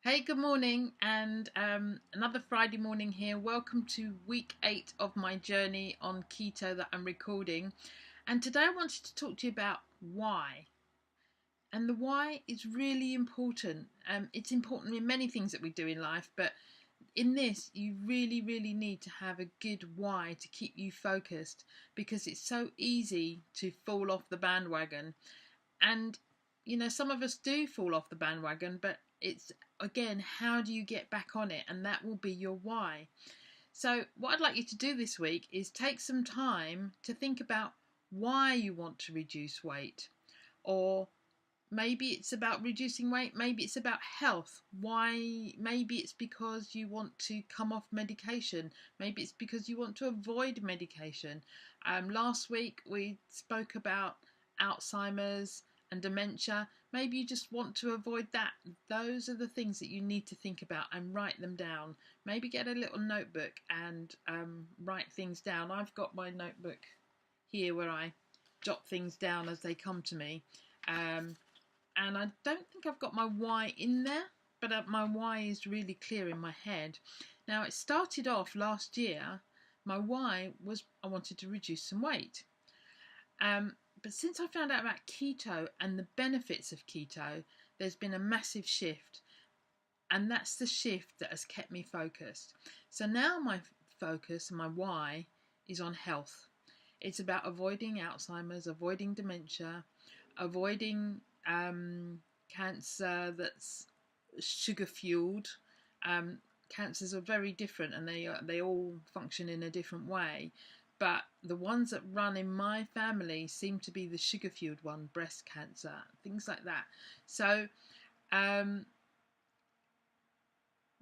Hey, good morning, and another Friday morning here. Welcome to week 8 of my journey on keto that I'm recording. And today I wanted to talk to you about why. And the why is really important. It's important in many things that we do in life, but in this, you really need to have a good why to keep you focused, because it's so easy to fall off the bandwagon. And some of us do fall off the bandwagon, but it's again, how do you get back on it? And that will be your why. So what I'd like you to do this week is take some time to think about why you want to reduce weight. Or maybe it's about reducing weight, maybe it's about health. Why? Maybe it's because you want to come off medication, maybe it's because you want to avoid medication. Last week we spoke about Alzheimer's and dementia. Maybe you just want to avoid that. Those are the things that you need to think about and write them down. Maybe get a little notebook and write things down. I've got my notebook here where I jot things down as they come to me. And I don't think I've got my why in there, but my why is really clear in my head. Now, it started off last year. My why was I wanted to reduce some weight. But since I found out about keto and the benefits of keto, there's been a massive shift. And that's the shift that has kept me focused. So now my focus and my why is on health. It's about avoiding Alzheimer's, avoiding dementia, avoiding cancer that's sugar fueled. Cancers are very different, and they all function in a different way. But the ones that run in my family seem to be the sugar fueled one, breast cancer, things like that. So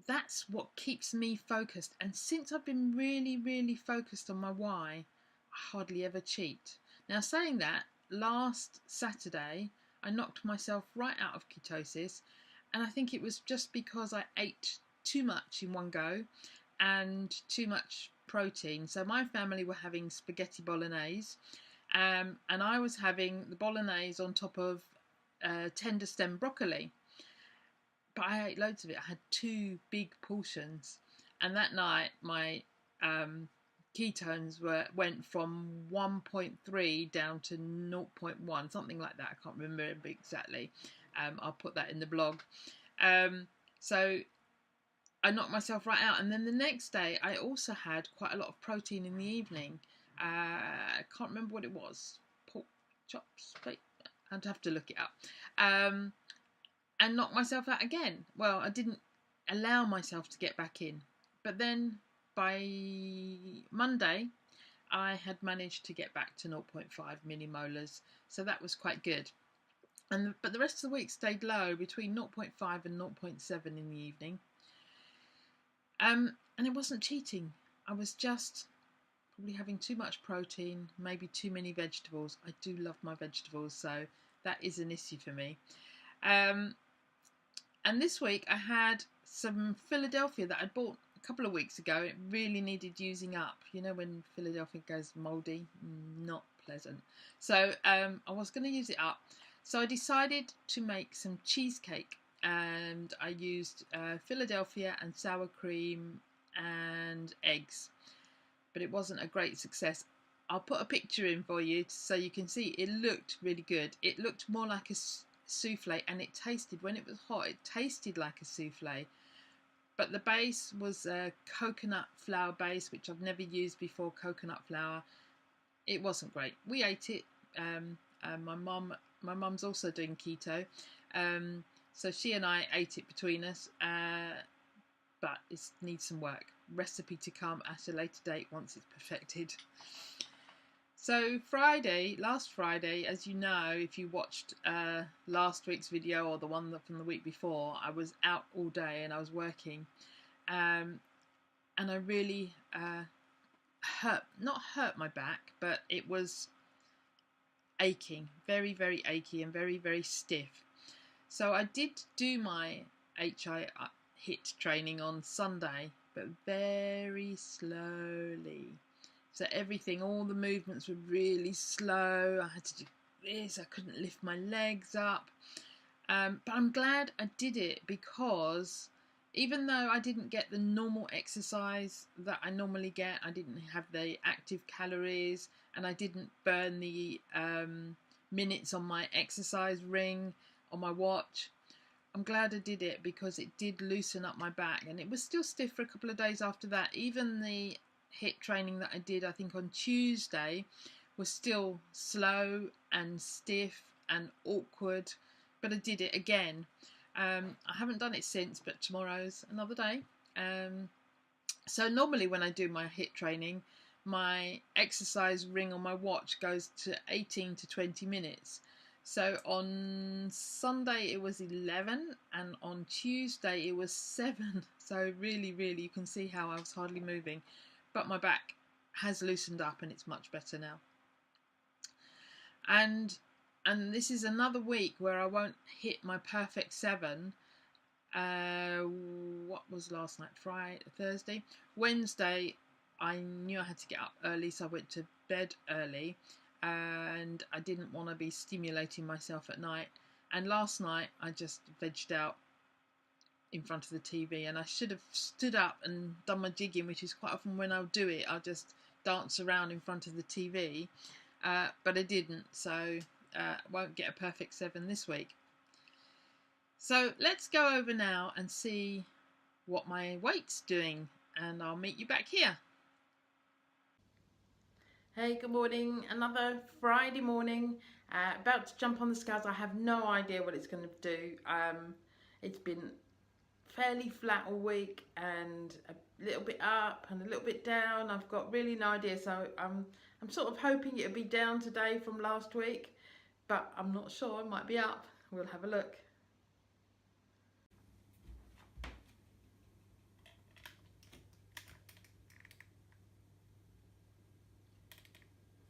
that's what keeps me focused. And since I've been really focused on my why, I hardly ever cheat. Now, saying that, last Saturday I knocked myself right out of ketosis, and I think it was just because I ate too much in one go and too much protein. So my family were having spaghetti bolognese, and I was having the bolognese on top of tender stem broccoli. But I ate loads of it. I had 2 big portions, and that night my ketones went from 1.3 down to 0.1, something like that. I can't remember exactly. I'll put that in the blog. So I knocked myself right out, and then the next day I also had quite a lot of protein in the evening. I can't remember what it was. Pork chops, I'd have to look it up. And knocked myself out again. Well, I didn't allow myself to get back in. But then by Monday, I had managed to get back to 0.5 millimolars. So that was quite good. But the rest of the week stayed low, between 0.5 and 0.7 in the evening. And it wasn't cheating. I was just probably having too much protein, maybe too many vegetables. I do love my vegetables, so that is an issue for me. And this week I had some Philadelphia that I bought a couple of weeks ago. It really needed using up. You know, when Philadelphia goes mouldy, not pleasant. So I was going to use it up. So I decided to make some cheesecake, and I used Philadelphia and sour cream and eggs. But it wasn't a great success. I'll put a picture in for you so you can see. It looked really good. It looked more like a souffle, and it tasted, when it was hot, it tasted like a souffle. But the base was a coconut flour base, which I've never used before. Coconut flour. It wasn't great. We ate it. My mum's also doing keto, so she and I ate it between us. But it needs some work. Recipe to come at a later date once it's perfected. So last Friday, as you know, if you watched last week's video or the one from the week before, I was out all day and I was working. And I really not hurt my back, but it was aching, very achy and very stiff. So I did do my HIIT training on Sunday, but very slowly. So all the movements were really slow. I had to do this. I couldn't lift my legs up. But I'm glad I did it, because even though I didn't get the normal exercise that I normally get, I didn't have the active calories, and I didn't burn the minutes on my exercise ring on my watch. I'm glad I did it, because it did loosen up my back, and it was still stiff for a couple of days after that. Even the HIIT training that I did, I think on Tuesday, was still slow and stiff and awkward, but I did it again. I haven't done it since, but tomorrow's another day. So normally when I do my HIIT training, my exercise ring on my watch goes to 18 to 20 minutes. So on Sunday it was 11, and on Tuesday it was 7. So really, you can see how I was hardly moving. But my back has loosened up and it's much better now. And this is another week where I won't hit my perfect 7. What was last night? Thursday? Wednesday, I knew I had to get up early, so I went to bed early, and I didn't want to be stimulating myself at night. And last night, I just vegged out in front of the TV, and I should have stood up and done my jigging, which is quite often when I'll do it, I'll just dance around in front of the TV, but I didn't, so won't get a perfect 7 this week. So let's go over now and see what my weight's doing, and I'll meet you back here. Hey, good morning. Another Friday morning. About to jump on the scales. I have no idea what it's going to do. It's been fairly flat all week, and a little bit up and a little bit down. I've got really no idea. So I'm sort of hoping it'll be down today from last week, but I'm not sure. It might be up. We'll have a look.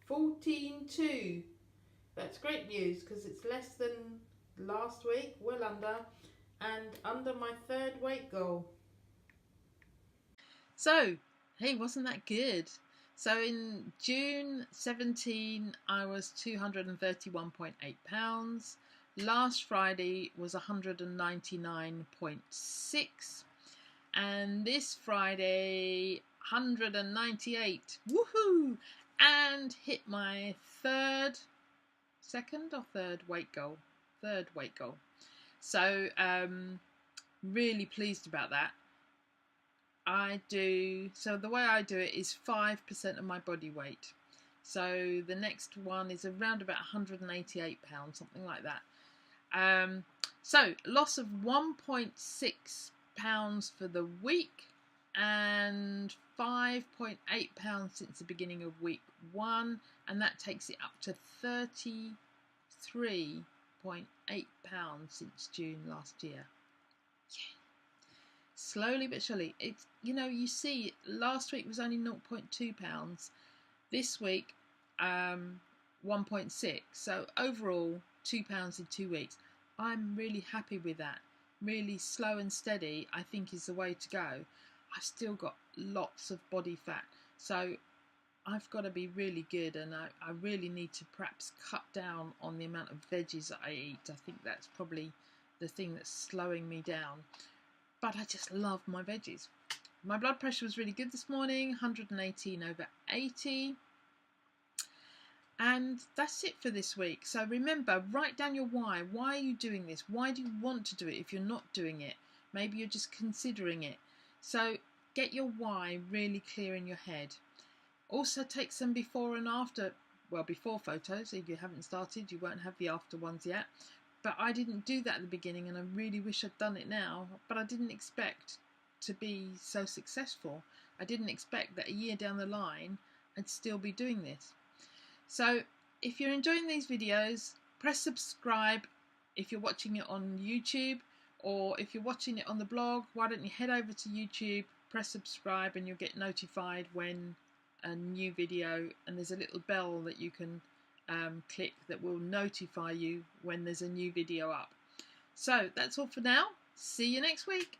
14.2. That's great news, because it's less than last week, well under, and under my 3rd weight goal. So, hey, wasn't that good? So in June 17, I was 231.8 pounds. Last Friday was 199.6. And this Friday, 198. Woohoo! And hit my second or third weight goal. Third weight goal. So, really pleased about that. So the way I do it is 5% of my body weight. So the next one is around about 188 pounds, something like that. So loss of 1.6 pounds for the week, and 5.8 pounds since the beginning of week 1, and that takes it up to 33.8 pounds since June last year. Yeah. Slowly but surely. It's, you see, last week was only 0.2 pounds. This week, 1.6. So overall, 2 pounds in 2 weeks. I'm really happy with that. Really slow and steady, I think, is the way to go. I've still got lots of body fat, so I've got to be really good, and I really need to perhaps cut down on the amount of veggies that I eat. I think that's probably the thing that's slowing me down. But I just love my veggies. My blood pressure was really good this morning, 118/80. And that's it for this week. So remember, write down your why. Why are you doing this? Why do you want to do it if you're not doing it? Maybe you're just considering it. So get your why really clear in your head. Also take some before and after, before photos. If you haven't started, you won't have the after ones yet. But I didn't do that at the beginning, and I really wish I'd done it now. But I didn't expect to be so successful. I didn't expect that a year down the line, I'd still be doing this. So if you're enjoying these videos, press subscribe if you're watching it on YouTube, or if you're watching it on the blog, why don't you head over to YouTube, press subscribe, and you'll get notified when a new video, and there's a little bell that you can click that will notify you when there's a new video up. So that's all for now. See you next week.